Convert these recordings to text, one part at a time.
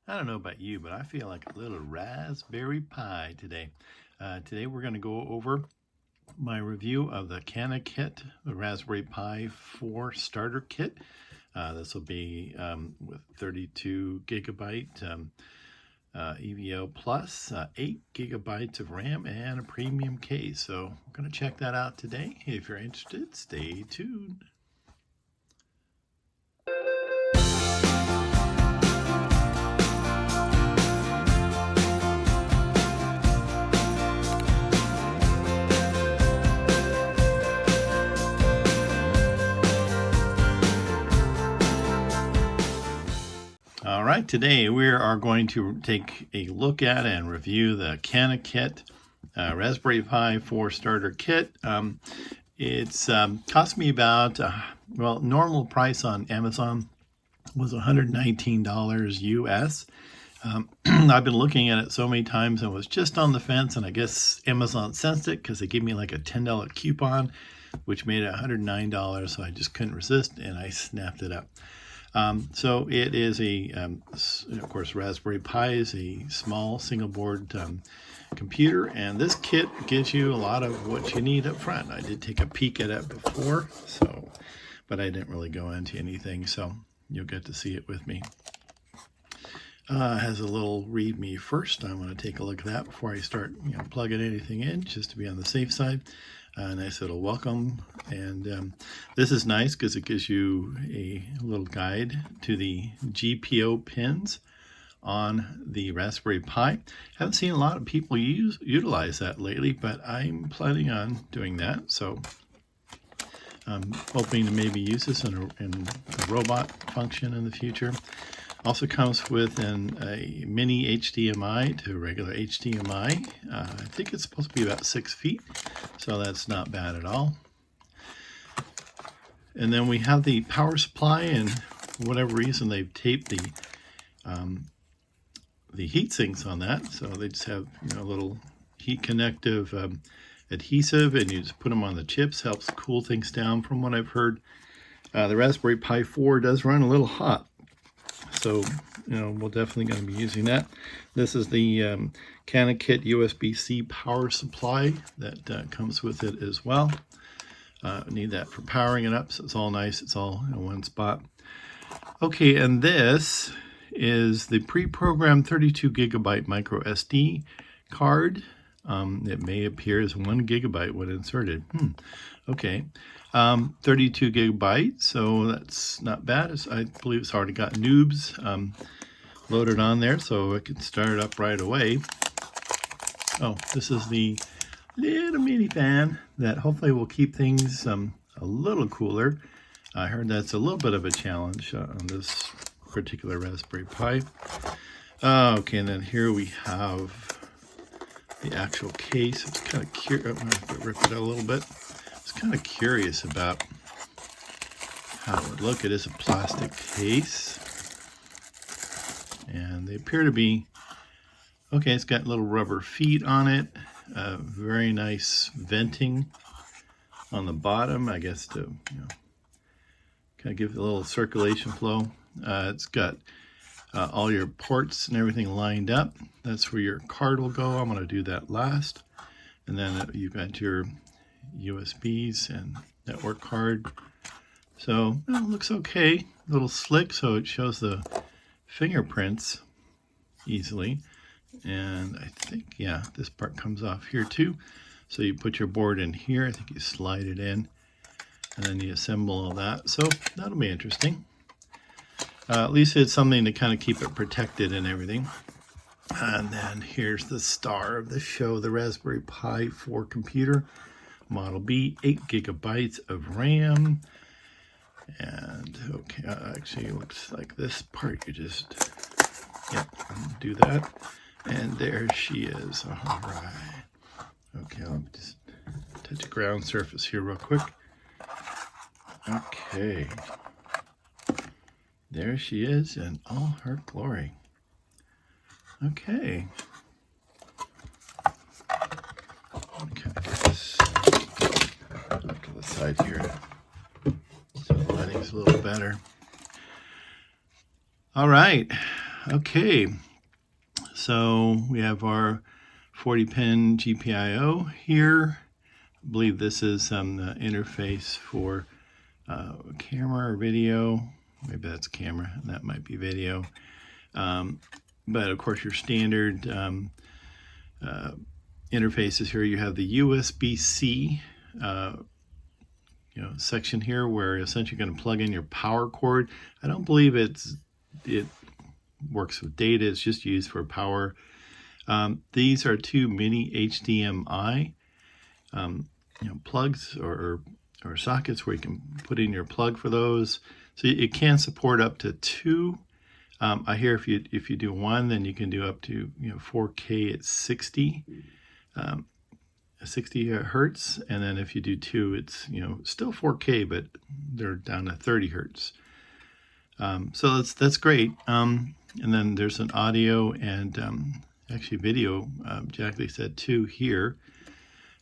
I don't know about you, but I feel like a little Raspberry Pi today. Today we're going to go over my review of the Canakit, the Raspberry Pi 4 starter kit. This will be with 32 gigabyte EVO plus 8 gigabytes of RAM and a premium case. So we're going to check that out today. If you're interested, stay tuned. All right, today we are going to take a look at and review the Canakit Raspberry Pi 4 starter kit. It's cost me about, normal price on Amazon was $119 US. I've been looking at it so many times and was just on the fence, and I guess Amazon sensed it because they gave me like a $10 coupon, which made it $109, so I just couldn't resist and I snapped it up. So it is of course, Raspberry Pi is a small single board computer, and this kit gives you a lot of what you need up front. I did take a peek at it before, but I didn't really go into anything, so you'll get to see it with me. It has a little README first. I want to take a look at that before I start plugging anything in, just to be on the safe side. Nice little welcome, and this is nice because it gives you a little guide to the GPIO pins on the Raspberry Pi. Haven't seen a lot of people utilize that lately, but I'm planning on doing that. So I'm hoping to maybe use this in a robot function in the future. Also comes with a mini HDMI to regular HDMI. I think it's supposed to be about 6 feet, so that's not bad at all. And then we have the power supply, and for whatever reason they've taped the heat sinks on that, so they just have a little heat connective adhesive, and you just put them on the chips. Helps cool things down from what I've heard. The Raspberry Pi 4 does run a little hot, so we're definitely going to be using that. This is the Canakit USB-C power supply that comes with it as well. Need that for powering it up, so it's all nice. It's all in one spot. Okay, and this is the pre-programmed 32 gigabyte micro SD card. It may appear as 1 gigabyte when inserted. Okay. 32 gigabytes, so that's not bad. I believe it's already got NOOBS loaded on there, so I can start it up right away. Oh, this is the little mini fan that hopefully will keep things a little cooler. I heard that's a little bit of a challenge on this particular Raspberry Pi. Okay, and then here we have the actual case. It's kind of curious. I'm going to have to rip it out a little bit. Kind of curious about how it would look. It is a plastic case, and they appear to be okay. It's got little rubber feet on it, very nice venting on the bottom, I guess, to kind of give it a little circulation flow. It's got all your ports and everything lined up. That's where your card will go. I'm going to do that last, and then you've got your USBs and network card. So it looks okay, a little slick, so it shows the fingerprints easily. And I think, yeah, this part comes off here too. So you put your board in here. I think you slide it in, and then you assemble all that. So that'll be interesting. At least it's something to kind of keep it protected and everything. And then here's the star of the show, the Raspberry Pi 4 computer. Model B, 8 gigabytes of RAM. And okay, actually it looks like this part. You just, undo that. And there she is. All right. Okay, I'll just touch the ground surface here real quick. Okay. There she is in all her glory. Okay. Okay, off to the side here, so the lighting's a little better. All right, Okay, so we have our 40-pin GPIO here. I believe this is the interface for camera or video. Maybe that's camera, and that might be video. But of course, your standard interfaces here. You have the USB-C section here, where essentially you're going to plug in your power cord. I don't believe it works with data. It's just used for power. These are two mini HDMI plugs or sockets where you can put in your plug for those. So it can support up to two. I hear if you do one, then you can do up to 4K at 60 hertz, and then if you do two, it's still 4K, but they're down to 30 hertz. So that's great. And then there's an audio and actually video jack, they said, two here.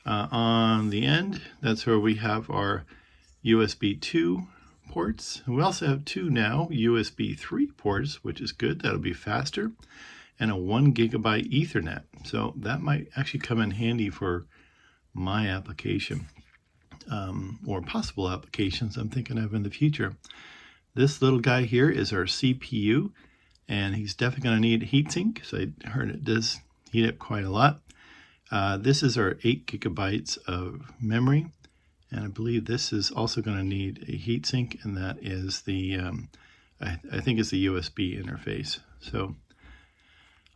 On the end, that's where we have our USB 2 ports. And we also have two now USB 3 ports, which is good. That'll be faster. And a 1 gigabyte Ethernet. So that might actually come in handy for my application, or possible applications I'm thinking of in the future. This little guy here is our CPU, and he's definitely going to need a heatsink, so I heard it does heat up quite a lot. This is our 8 gigabytes of memory, and I believe this is also going to need a heatsink, and that is the, I think it's the USB interface. So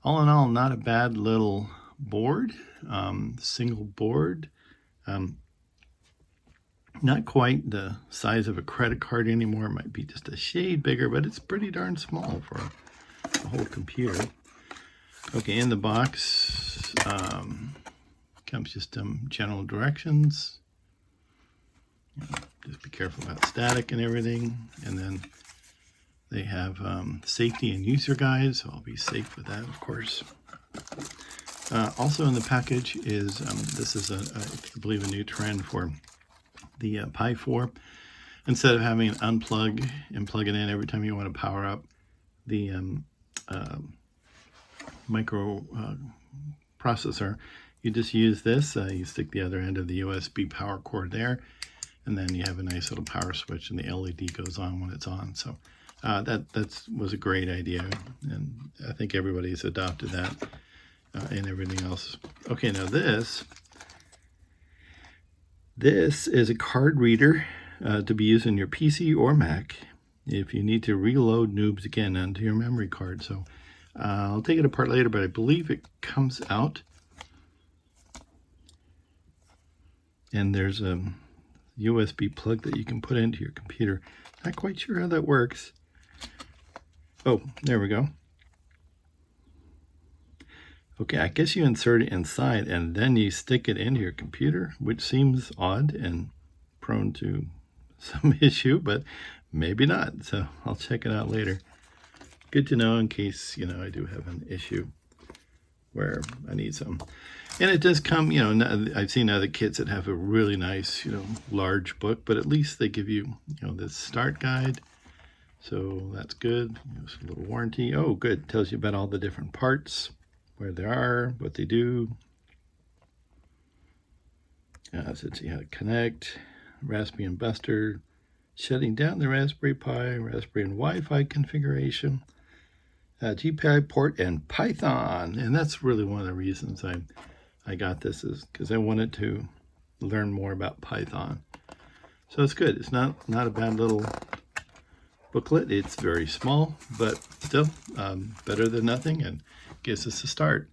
all in all, not a bad little board, single board. Not quite the size of a credit card anymore. It might be just a shade bigger, but it's pretty darn small for a whole computer. Okay, in the box comes just some general directions. Just be careful about static and everything. And then they have safety and user guides, so I'll be safe with that, of course. Also in the package is, this is I believe a new trend for the Pi 4. Instead of having unplug and plug it in every time you want to power up the micro processor, you just use this. You stick the other end of the USB power cord there, and then you have a nice little power switch, and the LED goes on when it's on. So that was a great idea, and I think everybody's adopted that and everything else. Okay, now this is a card reader to be used in your PC or Mac if you need to reload NOOBS again onto your memory card. So I'll take it apart later, but I believe it comes out, and there's a USB plug that you can put into your computer. Not quite sure how that works. Oh, there we go. Okay, I guess you insert it inside and then you stick it into your computer, which seems odd and prone to some issue, but maybe not. So I'll check it out later. Good to know in case, I do have an issue where I need some. And it does come, I've seen other kits that have a really nice, large book, but at least they give you, this start guide. So that's good. There's a little warranty. Oh, good. Tells you about all the different parts, where they are, what they do. So see how to connect, Raspbian Buster, shutting down the Raspberry Pi, Raspberry and Wi-Fi configuration, GPI port, and Python. And that's really one of the reasons I got this, is because I wanted to learn more about Python. So it's good. It's not a bad little booklet. It's very small, but still better than nothing, and gives us a start.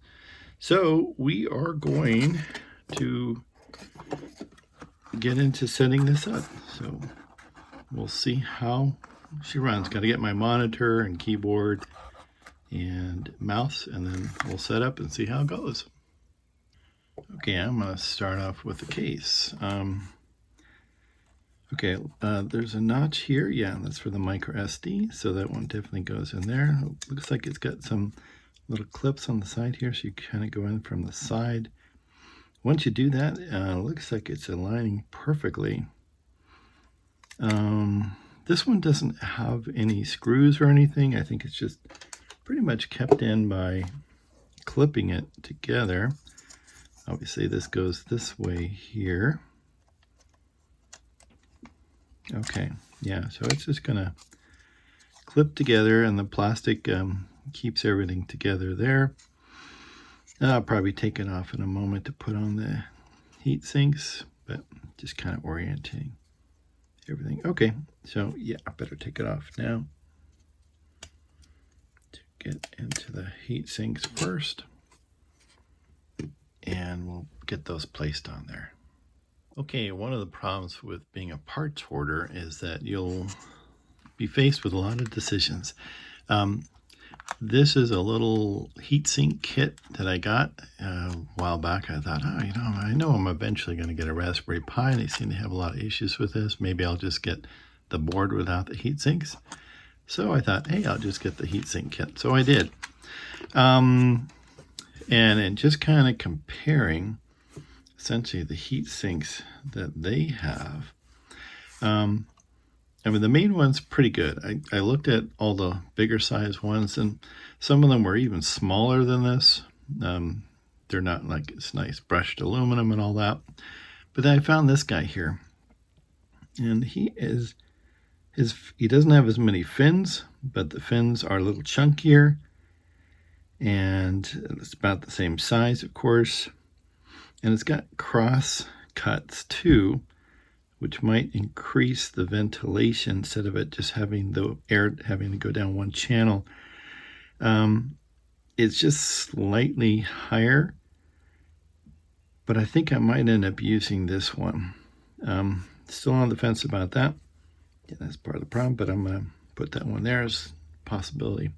So we are going to get into setting this up. So we'll see how she runs. Got to get my monitor and keyboard and mouse, and then we'll set up and see how it goes. Okay, I'm going to start off with the case. Okay, there's a notch here. Yeah, that's for the micro SD, so that one definitely goes in there. Looks like it's got some little clips on the side here, so you kind of go in from the side. Once you do that, it looks like it's aligning perfectly. This one doesn't have any screws or anything. I think it's just pretty much kept in by clipping it together. Obviously this goes this way here. Okay, yeah, so it's just gonna clip together, and the plastic keeps everything together there. I'll probably take it off in a moment to put on the heat sinks, but just kind of orienting everything. Okay, so yeah, I better take it off now to get into the heat sinks first, and we'll get those placed on there. Okay, one of the problems with being a parts hoarder is that you'll be faced with a lot of decisions. This is a little heatsink kit that I got a while back. I thought, oh, I know I'm eventually going to get a Raspberry Pi, and they seem to have a lot of issues with this. Maybe I'll just get the board without the heatsinks. So I thought, hey, I'll just get the heatsink kit. So I did. And just kind of comparing essentially the heat sinks that they have. I mean, the main one's pretty good. I looked at all the bigger size ones, and some of them were even smaller than this. They're not like it's nice brushed aluminum and all that. But then I found this guy here, and he doesn't have as many fins, but the fins are a little chunkier, and it's about the same size, of course. And it's got cross cuts too, which might increase the ventilation instead of it just having the air having to go down one channel. It's just slightly higher, but I think I might end up using this one. Still on the fence about that. Yeah, that's part of the problem, but I'm going to put that one there as a possibility.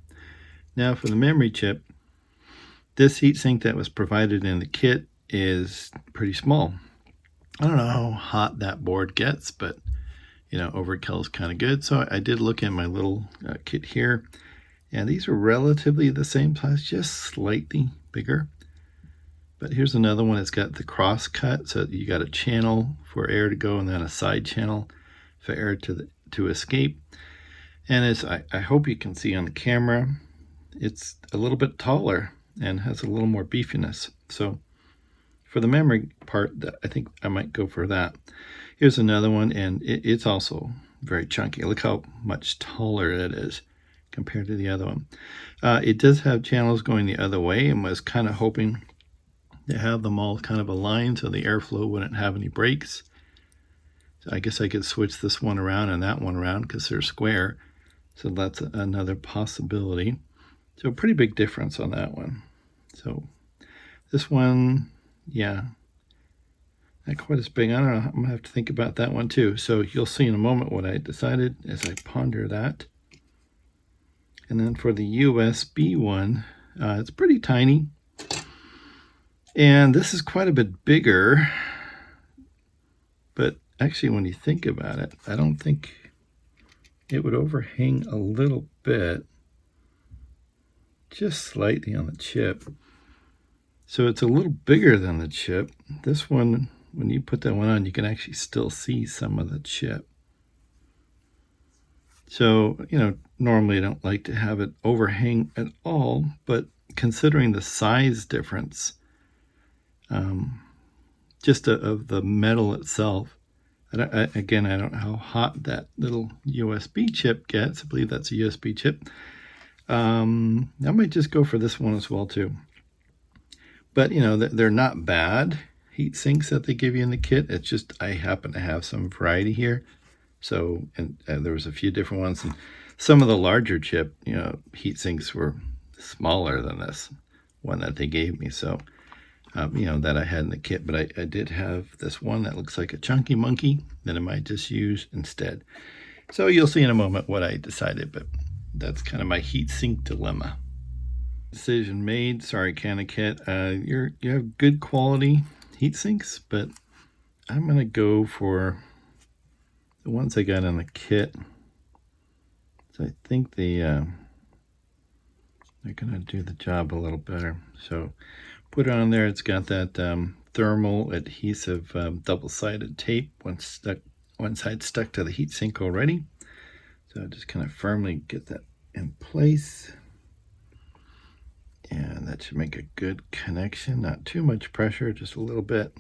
Now for the memory chip, this heatsink that was provided in the kit is pretty small. I don't know how hot that board gets, but overkill is kind of good. So I did look in my little kit here, and these are relatively the same size, just slightly bigger. But here's another one. It's got the cross cut, so you got a channel for air to go and then a side channel for air to escape. And as I hope you can see on the camera, it's a little bit taller and has a little more beefiness. So for the memory part, I think I might go for that. Here's another one, and it's also very chunky. Look how much taller it is compared to the other one. It does have channels going the other way, and was kind of hoping to have them all kind of aligned so the airflow wouldn't have any breaks. So I guess I could switch this one around and that one around because they're square. So that's another possibility. So a pretty big difference on that one. So this one, yeah, not quite as big. I don't know. I'm gonna have to think about that one too. So you'll see in a moment what I decided as I ponder that. And then for the USB one, it's pretty tiny. And this is quite a bit bigger. But actually, when you think about it, I don't think it would overhang a little bit, just slightly on the chip. So it's a little bigger than the chip. This one, when you put that one on, you can actually still see some of the chip. So, normally I don't like to have it overhang at all, but considering the size difference, just of the metal itself, again, I don't know how hot that little USB chip gets. I believe that's a USB chip. I might just go for this one as well too. But they're not bad heat sinks that they give you in the kit. It's just I happen to have some variety here. So and there was a few different ones, and some of the larger chip heat sinks were smaller than this one that they gave me. So that I had in the kit, but I did have this one that looks like a chunky monkey that I might just use instead. So you'll see in a moment what I decided, but that's kind of my heatsink dilemma. Decision made. Sorry, Canakit. You have good quality heat sinks, but I'm gonna go for the ones I got in the kit. So I think they're gonna do the job a little better. So put it on there. It's got that thermal adhesive double-sided tape, one side stuck to the heat sink already. So just kind of firmly get that in place. That should make a good connection. Not too much pressure, just a little bit.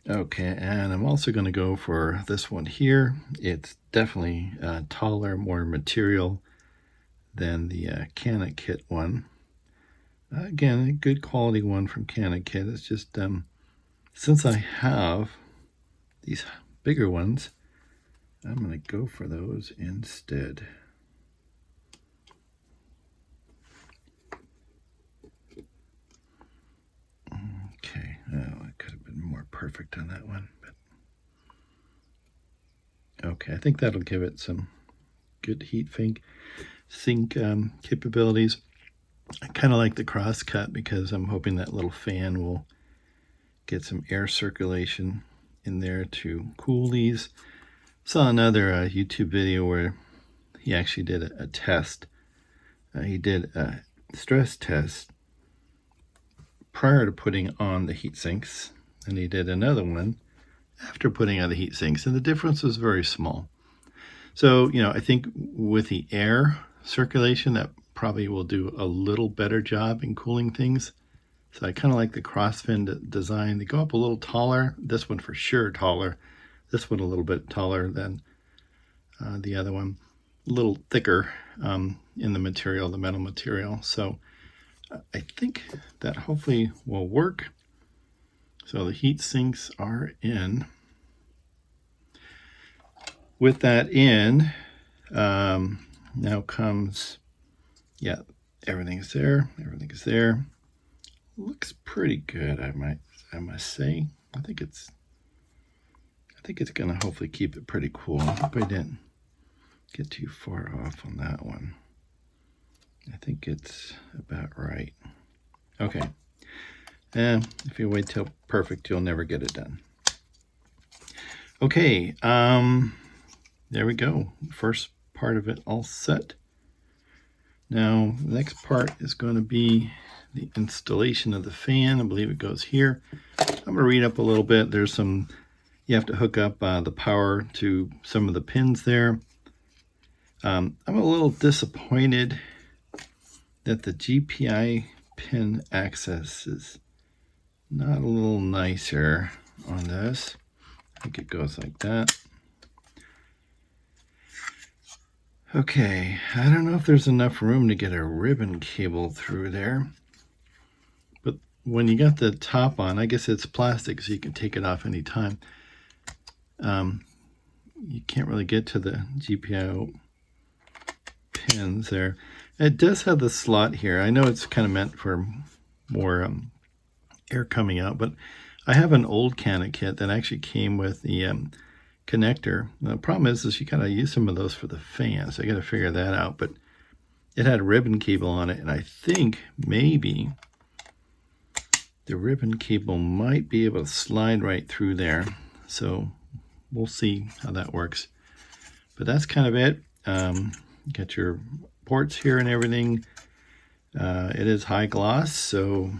Okay, and I'm also going to go for this one here. It's definitely taller, more material than the Canakit one. Again, a good quality one from Canakit. It's just since I have these bigger ones, I'm going to go for those instead. Okay, oh, it could have been more perfect on that one, but okay, I think that'll give it some good heat sink capabilities. I kind of like the cross cut because I'm hoping that little fan will get some air circulation in there to cool these. Saw another YouTube video where he actually did a test. He did a stress test prior to putting on the heat sinks, and he did another one after putting on the heat sinks, and the difference was very small. So, you know, I think with the air circulation, that probably will do a little better job in cooling things. So I kind of like the cross fin design. They go up a little taller. This one for sure taller. This one a little bit taller than the other one. A little thicker in the material, the metal material. So I think that hopefully will work. So the heat sinks are in. With that in, now comes, yeah, everything's there. Everything is there. Looks pretty good, I must say. I think it's gonna hopefully keep it pretty cool. I hope I didn't get too far off on that one. I think it's about right. Okay. And if you wait till perfect, you'll never get it done. Okay, there we go. First part of it all set. Now, the next part is going to be the installation of the fan. I believe it goes here. I'm going to read up a little bit. There's some, you have to hook up the power to some of the pins there. I'm a little disappointed that the GPI pin access is not a little nicer on this. I think it goes like that. Okay, I don't know if there's enough room to get a ribbon cable through there. But when you got the top on, I guess it's plastic so you can take it off anytime. You can't really get to the GPIO pins there. It does have the slot here. I know it's kind of meant for more air coming out, but I have an old Canakit that actually came with the connector. The problem is you gotta use some of those for the fan, so I gotta figure that out. But it had a ribbon cable on it, and I think maybe the ribbon cable might be able to slide right through there. So we'll see how that works. But that's kind of it. Got your ports here and everything. It is high gloss, so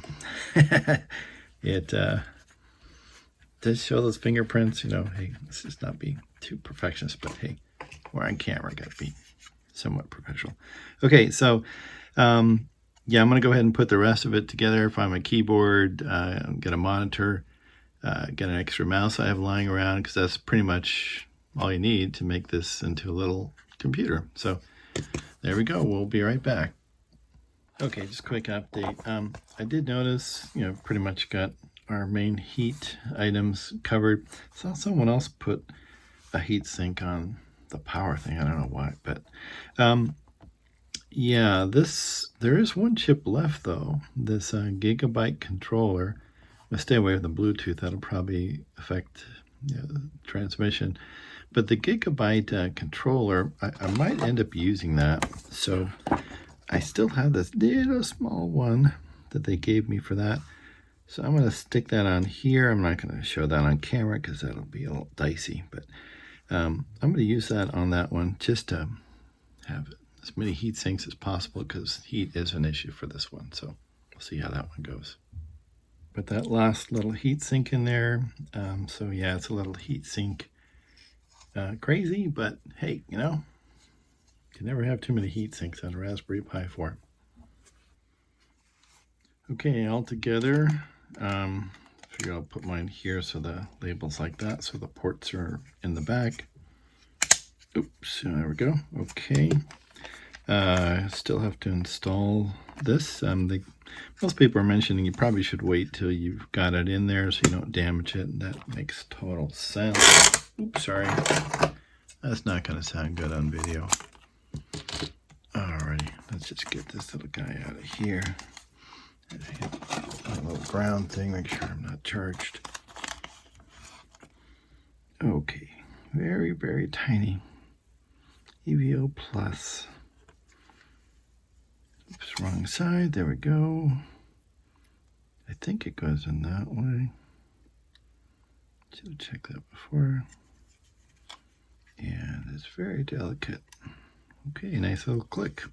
it does show those fingerprints. You know, hey, let's just not be too perfectionist, but hey, we're on camera, got to be somewhat professional. Okay, so yeah, I'm going to go ahead and put the rest of it together. Find my keyboard, get a monitor, get an extra mouse I have lying around, because that's pretty much all you need to make this into a little computer. So there we go. We'll be right back. Okay, just a quick update. I did notice, you know, pretty much got our main heat items covered. Saw someone else put a heat sink on the power thing. I don't know why, but yeah, there is one chip left though. This Gigabyte controller. I'll stay away from the Bluetooth. That'll probably affect the transmission. But the Gigabyte controller, I might end up using that. So I still have this little small one that they gave me for that. So I'm going to stick that on here. I'm not going to show that on camera because that'll be a little dicey. But I'm going to use that on that one just to have as many heat sinks as possible, because heat is an issue for this one. So we'll see how that one goes. But that last little heat sink in there. So yeah, it's a little heat sink. Crazy, but hey, you know, you can never have too many heat sinks on a Raspberry Pi 4. Okay, all together. Figure I'll put mine here so the label's like that, so the ports are in the back. Oops, there we go. Okay. Still have to install this. Most people are mentioning you probably should wait till you've got it in there so you don't damage it, and that makes total sense. Oops, sorry. That's not going to sound good on video. Alrighty, let's just get this little guy out of here. Hit a little ground thing, make sure I'm not charged. Okay, very, very tiny. EVO plus. Oops, wrong side. There we go. I think it goes in that way. Should have checked that before. And it's very delicate. Okay, nice little click.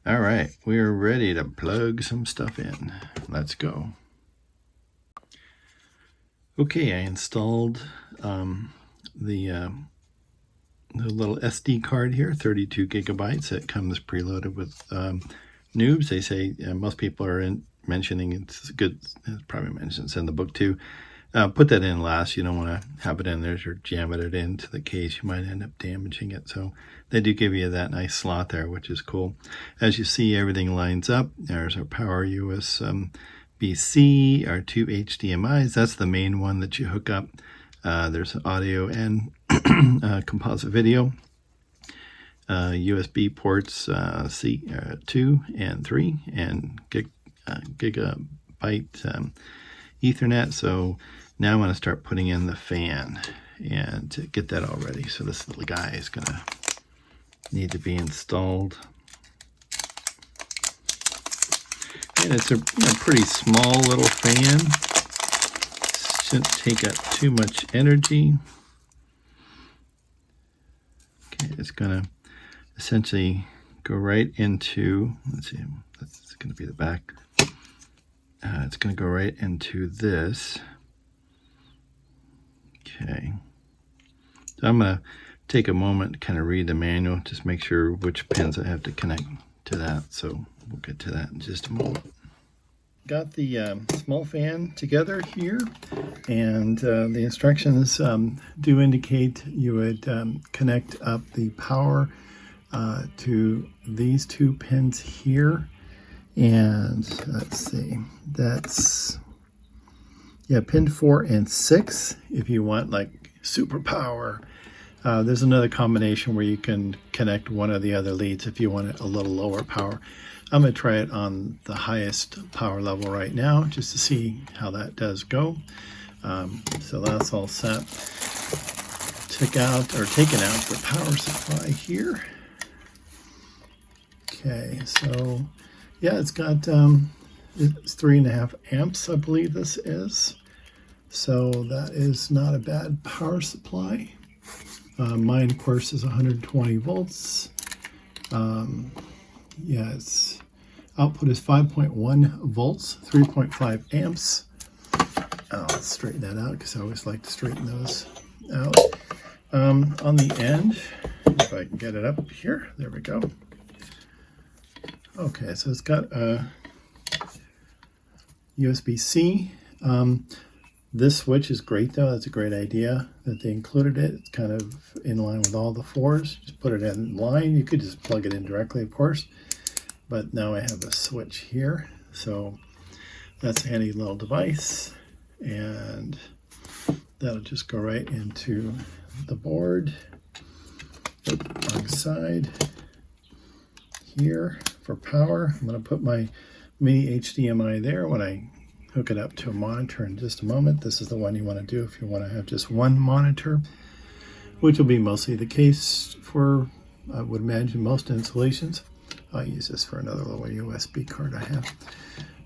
All right, we are ready to plug some stuff in. Let's go. Okay, I installed the little SD card here, 32 gigabytes. It comes preloaded with NOOBS. They say most people are mentioning it's good. It probably mentions in the book too. Put that in last. You don't want to have it in there or jam it into the case. You might end up damaging it. So they do give you that nice slot there, which is cool. As you see, everything lines up. There's our power USB-C, our two HDMIs. That's the main one that you hook up. There's audio and composite video. USB ports C 2 and 3 and Gigabyte Ethernet. So now I'm going to start putting in the fan and to get that all ready. So this little guy is going to need to be installed. And it's a pretty small little fan. Shouldn't take up too much energy. Okay, it's going to essentially go right into, let's see, that's going to be the back. It's going to go right into this. Okay. So I'm going to take a moment to kind of read the manual, just make sure which pins I have to connect to that. So we'll get to that in just a moment. Got the small fan together here, and the instructions do indicate you would connect up the power to these two pins here. And let's see, that's, yeah, pin 4 and 6 if you want like super power. There's another combination where you can connect one or the other leads if you want it a little lower power. I'm going to try it on the highest power level right now just to see how that does go. So that's all set. Taken out the power supply here. Okay, so yeah, it's got it's 3.5 amps, I believe this is. So that is not a bad power supply. Mine, of course, is 120 volts. Yeah, its output is 5.1 volts, 3.5 amps. Let's straighten that out because I always like to straighten those out. On the end, if I can get it up here, there we go. Okay, so it's got a USB-C. This switch is great though. That's a great idea that they included it. It's kind of in line with all the 4s. Just put it in line. You could just plug it in directly, of course. But now I have a switch here. So that's a handy little device. And that'll just go right into the board. Wrong side. Here for power. I'm going to put my mini HDMI there when I hook it up to a monitor in just a moment. This is the one you want to do if you want to have just one monitor, which will be mostly the case for, I would imagine, most installations. I'll use this for another little USB card I have.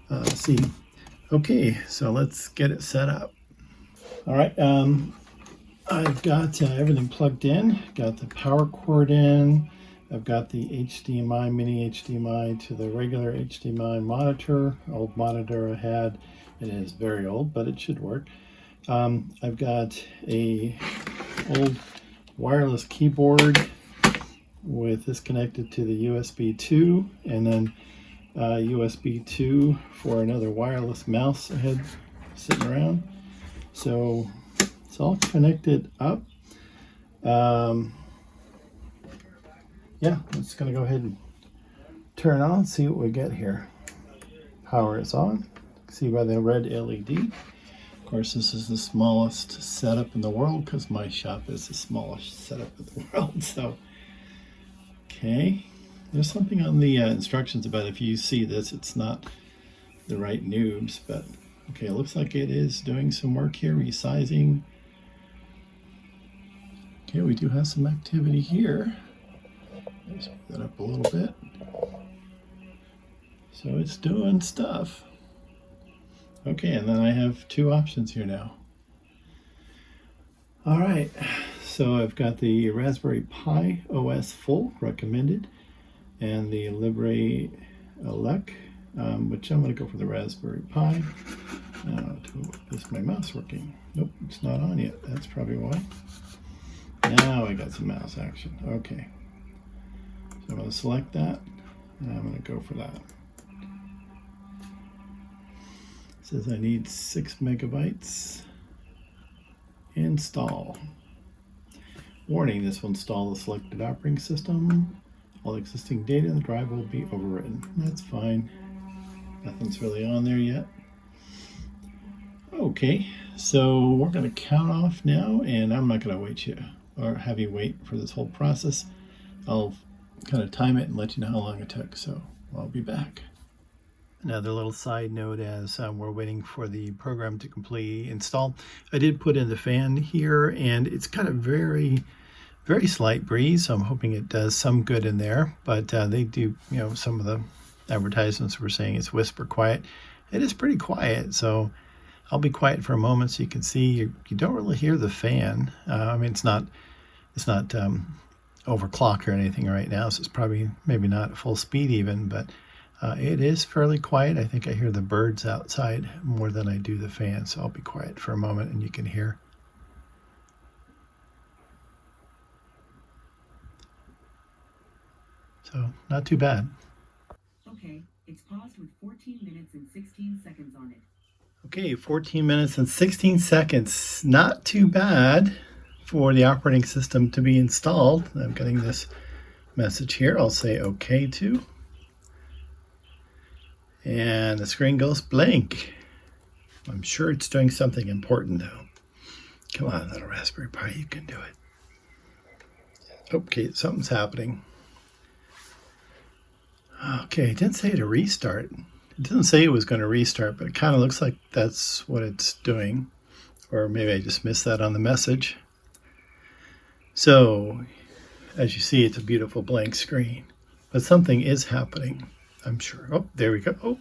Let's see. Okay, so let's get it set up. All right, I've got everything plugged in. Got the power cord in. I've got the HDMI, mini HDMI to the regular HDMI monitor, old monitor I had. It is very old, but it should work. I've got a old wireless keyboard with this connected to the USB 2, and then USB 2 for another wireless mouse I had sitting around. So it's all connected up. Yeah, I'm just going to go ahead and turn on, see what we get here. Power is on. See by the red LED. Of course, this is the smallest setup in the world because my shop is the smallest setup in the world. So, okay. There's something on the instructions about if you see this, it's not the right NOOBS, but okay, it looks like it is doing some work here, resizing. Okay, we do have some activity here. Let's move that up a little bit. So it's doing stuff. Okay, and then I have two options here now. All right, so I've got the Raspberry Pi OS full recommended and the Libre Elec, which I'm going to go for the Raspberry Pi. Is my mouse working? Nope, it's not on yet. That's probably why. Now I got some mouse action. Okay. So I'm going to select that, and I'm going to go for that. It says I need 6 megabytes. Install. Warning, this will install the selected operating system. All existing data in the drive will be overwritten. That's fine. Nothing's really on there yet. Okay, so we're going to count off now, and I'm not going to wait you or have you wait for this whole process. I'll kind of time it and let you know how long it took, so I'll be back. Another little side note as we're waiting for the program to completely install. I did put in the fan here, and it's got a very slight breeze, so I'm hoping it does some good in there, but they do, you know, some of the advertisements were saying it's whisper quiet. It is pretty quiet, so I'll be quiet for a moment so you can see. You don't really hear the fan. I mean, it's not overclocked or anything right now, so it's probably maybe not full speed even, but it is fairly quiet. I think I hear the birds outside more than I do the fan, so I'll be quiet for a moment and you can hear. So, not too bad. Okay, it's paused with 14 minutes and 16 seconds on it. Okay, 14 minutes and 16 seconds. Not too bad for the operating system to be installed. I'm getting this message here. I'll say OK to. And the screen goes blank. I'm sure it's doing something important though. Come on, little Raspberry Pi, you can do it. Okay, something's happening. Okay, it didn't say to restart. It didn't say it was going to restart, but it kind of looks like that's what it's doing. Or maybe I just missed that on the message. So, as you see, it's a beautiful blank screen. But something is happening, I'm sure. Oh, there we go. Oh,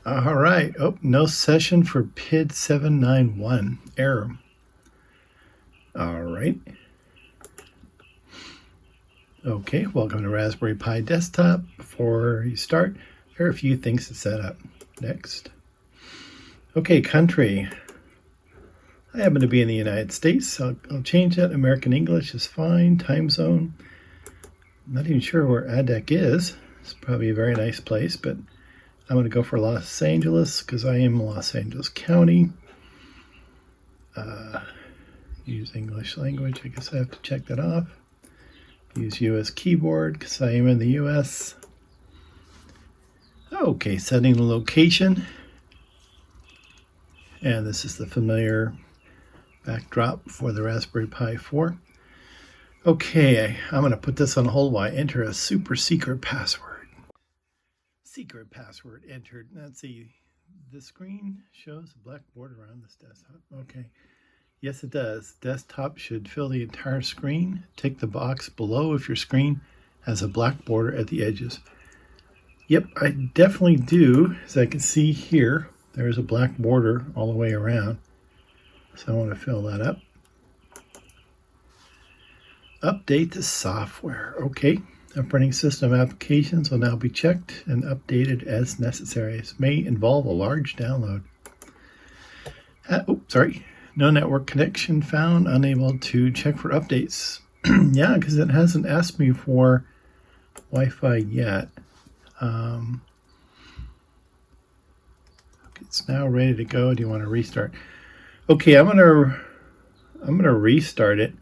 all right. Oh, no session for PID 791. Error. All right. Okay, welcome to Raspberry Pi Desktop. Before you start, there are a few things to set up. Next. Okay, country. I happen to be in the United States, so I'll change that. American English is fine. Time zone. I'm not even sure where ADEC is. It's probably a very nice place, but I'm going to go for Los Angeles because I am Los Angeles County. Use English language. I guess I have to check that off. Use US keyboard because I am in the US. Okay, setting the location. And this is the familiar backdrop for the Raspberry Pi 4. Okay, I'm going to put this on hold while I enter a super secret password. Secret password entered. Let's see. The screen shows a black border around this desktop. Okay. Yes, it does. Desktop should fill the entire screen. Tick the box below if your screen has a black border at the edges. Yep, I definitely do. As I can see here, there's a black border all the way around. So I want to fill that up. Update the software. Okay. Operating system applications will now be checked and updated as necessary. This may involve a large download. No network connection found. Unable to check for updates. Yeah, because it hasn't asked me for Wi-Fi yet. It's now ready to go. Do you want to restart? Okay, I'm gonna restart it,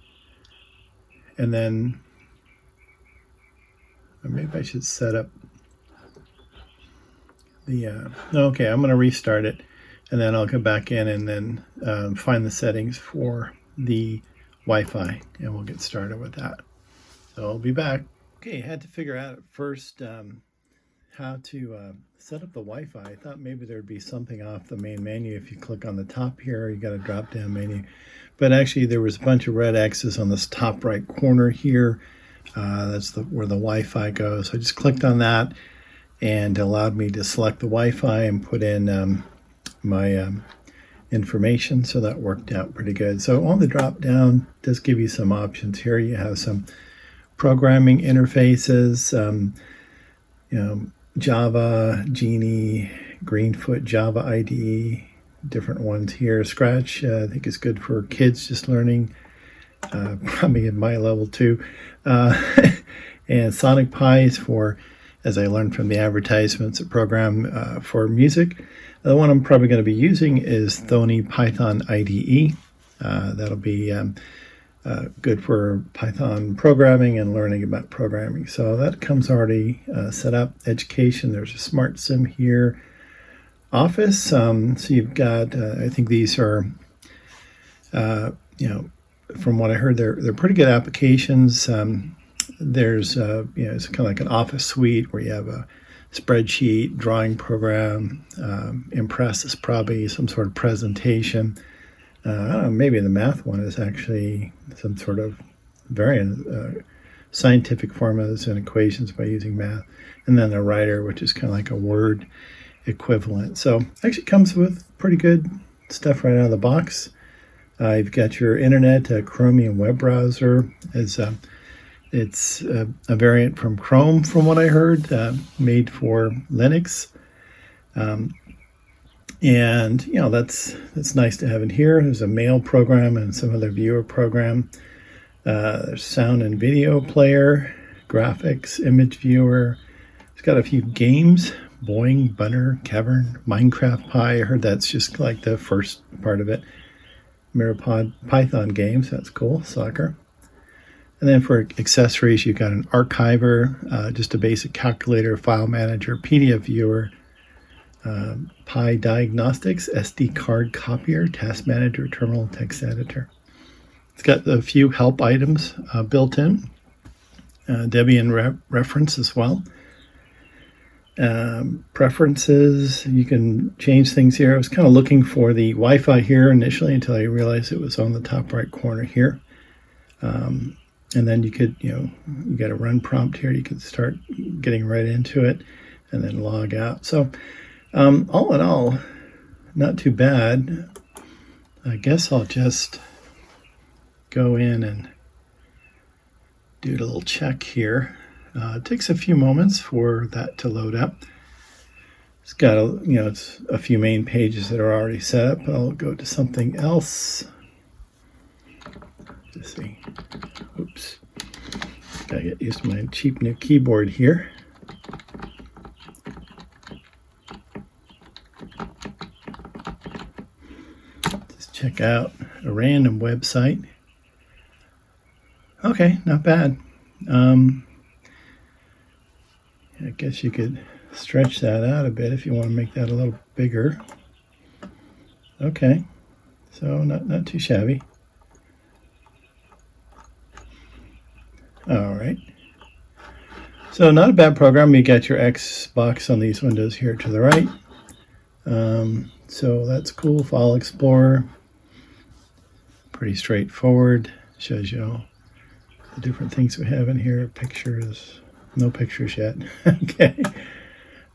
and then maybe I should set up the. Okay, I'm gonna restart it, and then I'll come back in and then find the settings for the Wi-Fi, and we'll get started with that. So I'll be back. Okay, I had to figure out at first how to set up the Wi-Fi. I thought maybe there'd be something off the main menu. If you click on the top here, you got a drop-down menu. But actually, there was a bunch of red X's on this top right corner here. That's where the Wi-Fi goes. So I just clicked on that, and it allowed me to select the Wi-Fi and put in my information. So that worked out pretty good. So on the drop-down, does give you some options here. You have some programming interfaces, Java, Genie, Greenfoot, Java IDE, different ones here. Scratch, I think is good for kids just learning, probably at my level too. And Sonic Pi is for, as I learned from the advertisements, a program for music. The one I'm probably going to be using is Thony Python IDE. That'll be good for Python programming and learning about programming. So that comes already set up. Education, there's a smart sim here. Office, so you've got, I think these are, from what I heard, they're pretty good applications. There's, it's kind of like an office suite where you have a spreadsheet, drawing program. Impress is probably some sort of presentation. I don't know, maybe the math one is actually some sort of variant, scientific formulas and equations by using math. And then the writer, which is kind of like a Word equivalent. So actually comes with pretty good stuff right out of the box. You've got your internet, Chromium web browser. It's a variant from Chrome, from what I heard, made for Linux. And that's nice to have in here. There's a mail program and some other viewer program. There's sound and video player, graphics, image viewer. It's got a few games: Boing, Bunner, Cavern, Minecraft Pi. I heard that's just like the first part of it. Mirapod Python games, that's cool. Soccer. And then for accessories, you've got an archiver, just a basic calculator, file manager, PDF viewer. Pi Diagnostics, SD card copier, task manager, terminal, text editor. It's got a few help items built in, Debian reference as well. Preferences, you can change things here. I was kind of looking for the Wi-Fi here initially until I realized it was on the top right corner here. And then you could, you got a run prompt here. You can start getting right into it and then log out. So all in all, not too bad. I guess I'll just go in and do a little check here. It takes a few moments for that to load up. It's got it's a few main pages that are already set up. I'll go to something else. Let's see. Oops. Gotta get used to my cheap new keyboard here. Check out a random website. Okay, not bad. I guess you could stretch that out a bit if you want to make that a little bigger. Okay, so not too shabby. All right. So not a bad program. You got your Xbox on these windows here to the right. So that's cool. File Explorer. Pretty straightforward. Shows you all the different things we have in here. Pictures. No pictures yet. Okay.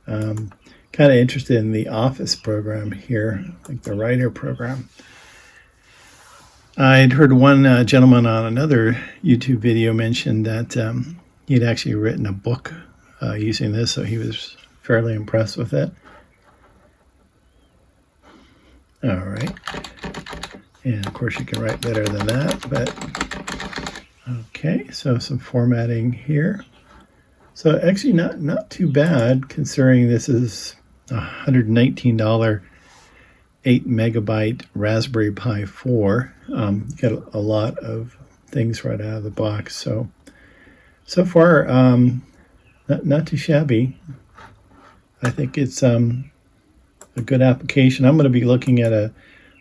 Kind of interested in the Office program here, like the Writer program. I'd heard one gentleman on another YouTube video mention that he'd actually written a book using this, so he was fairly impressed with it. All right. And of course you can write better than that, but okay, so some formatting here. So actually not too bad considering this is a $119 8 megabyte Raspberry Pi 4. Got a lot of things right out of the box. So far, not too shabby. I think it's a good application. I'm going to be looking at a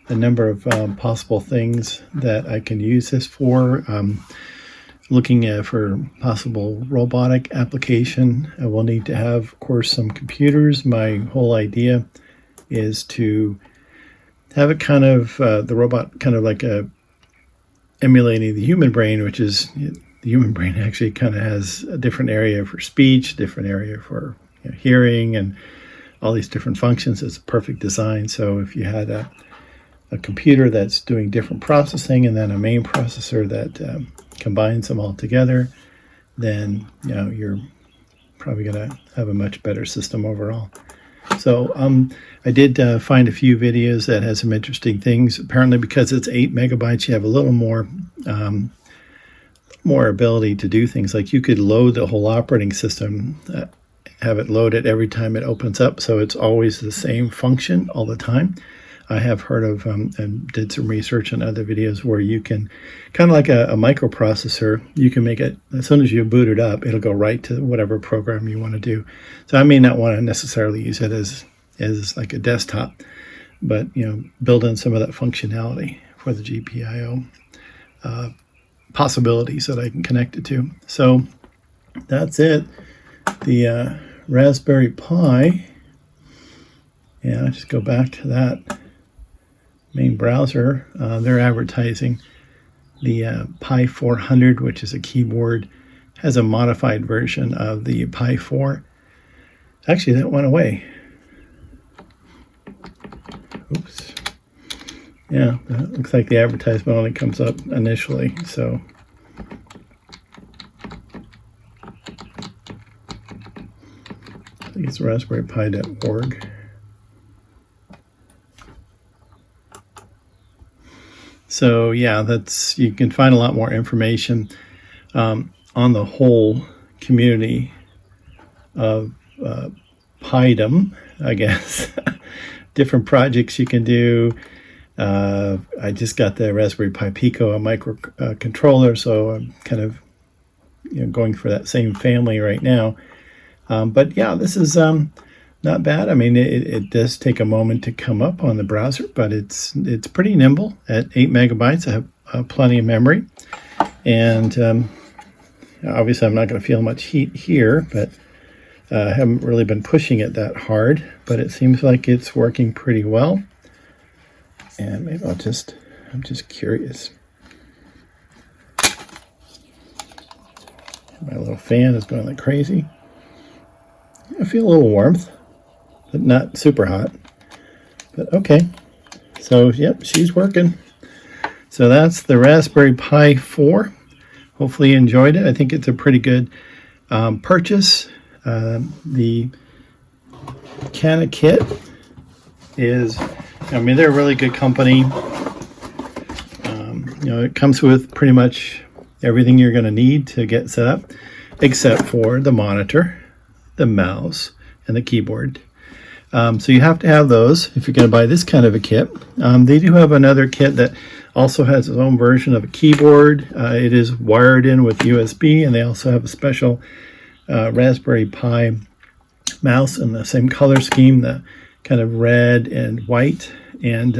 number of possible things that I can use this for. Looking at for possible robotic application. I will need to have, of course, some computers. My whole idea is to have it kind of the robot kind of like emulating the human brain, which is the human brain actually kind of has a different area for speech, different area for hearing, and all these different functions. It's a perfect design. So if you had a computer that's doing different processing and then a main processor that combines them all together, then you're probably going to have a much better system overall. So I did find a few videos that had some interesting things. Apparently, because it's 8 megabytes, you have a little more ability to do things. Like you could load the whole operating system, have it loaded every time it opens up, so it's always the same function all the time. I have heard of and did some research on other videos where you can, kind of like a microprocessor, you can make it, as soon as you boot it up, it'll go right to whatever program you want to do. So I may not want to necessarily use it as like a desktop, but build in some of that functionality for the GPIO possibilities that I can connect it to. So that's it. The Raspberry Pi. Yeah, I'll just go back to that main browser. They're advertising the Pi 400, which is a keyboard, has a modified version of the Pi 4. Actually, that went away. Oops. Yeah, that looks like the advertisement only comes up initially. So I think it's raspberrypi.org. So yeah, you can find a lot more information on the whole community of Pidom, I guess. Different projects you can do. I just got the Raspberry Pi Pico, a microcontroller, so I'm kind of going for that same family right now. But yeah, this is not bad. I mean, it does take a moment to come up on the browser, but it's pretty nimble at 8 megabytes. I have plenty of memory, and obviously I'm not going to feel much heat here, but I haven't really been pushing it that hard, but it seems like it's working pretty well. And maybe I'm just curious. My little fan is going like crazy. I feel a little warmth, but not super hot. But okay. So, yep, she's working. So that's the Raspberry Pi 4. Hopefully you enjoyed it. I think it's a pretty good purchase. The Canakit is, they're a really good company. It comes with pretty much everything you're going to need to get set up, except for the monitor, the mouse, and the keyboard. So you have to have those if you're going to buy this kind of a kit. They do have another kit that also has its own version of a keyboard. It is wired in with USB, and they also have a special Raspberry Pi mouse in the same color scheme, the kind of red and white. And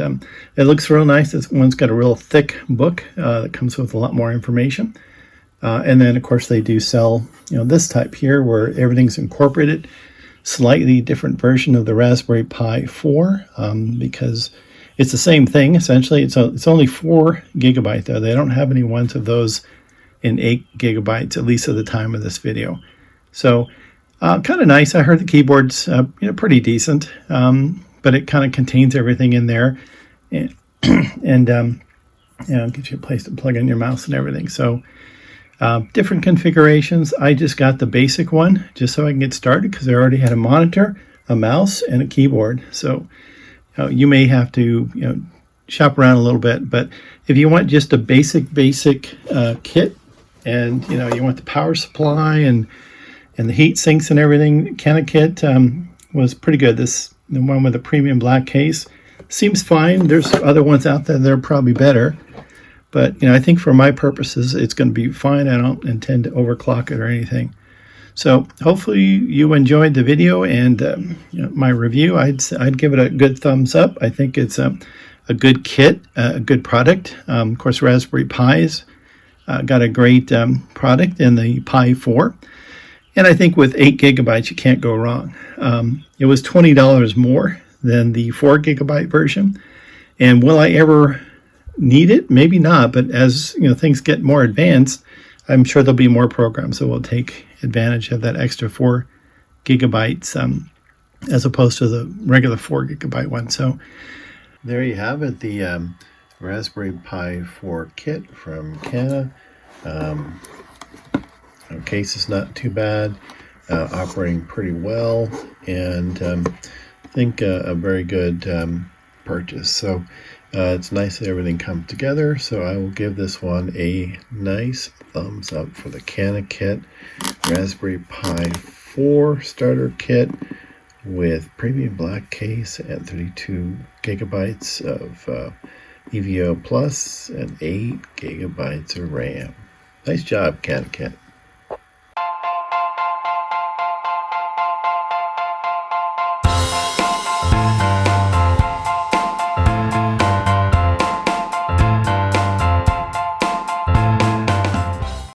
it looks real nice. This one's got a real thick book that comes with a lot more information. And then, of course, they do sell this type here where everything's incorporated. Slightly different version of the Raspberry Pi 4 because it's the same thing, essentially. It's only 4 gigabyte, though. They don't have any ones of those in 8 gigabytes, at least at the time of this video. So kind of nice. I heard the keyboard's pretty decent, but it kind of contains everything in there. And gives you a place to plug in your mouse and everything. So different configurations. I just got the basic one just so I can get started because I already had a monitor, a mouse, and a keyboard. So you may have to shop around a little bit, but if you want just a basic kit, and you want the power supply and the heat sinks and everything, Canakit was pretty good. The one with the premium black case seems fine. There's other ones out there that are probably better. But, I think for my purposes, it's going to be fine. I don't intend to overclock it or anything. So hopefully you enjoyed the video and my review. I'd give it a good thumbs up. I think it's a good kit, a good product. Of course, Raspberry Pi's got a great product in the Pi 4. And I think with 8 gigabytes, you can't go wrong. It was $20 more than the 4 gigabyte version. And will I ever need it? Maybe not. But as things get more advanced, I'm sure there'll be more programs that will take advantage of that extra 4 gigabytes as opposed to the regular 4 gigabyte one. So there you have it, the Raspberry Pi 4 kit from Canakit. Case is not too bad, operating pretty well, and I think a very good purchase. So it's nice that everything comes together. So I will give this one a nice thumbs up for the Canakit Raspberry Pi 4 starter kit with premium black case and 32 gigabytes of EVO Plus and 8 gigabytes of RAM. Nice job, Canakit.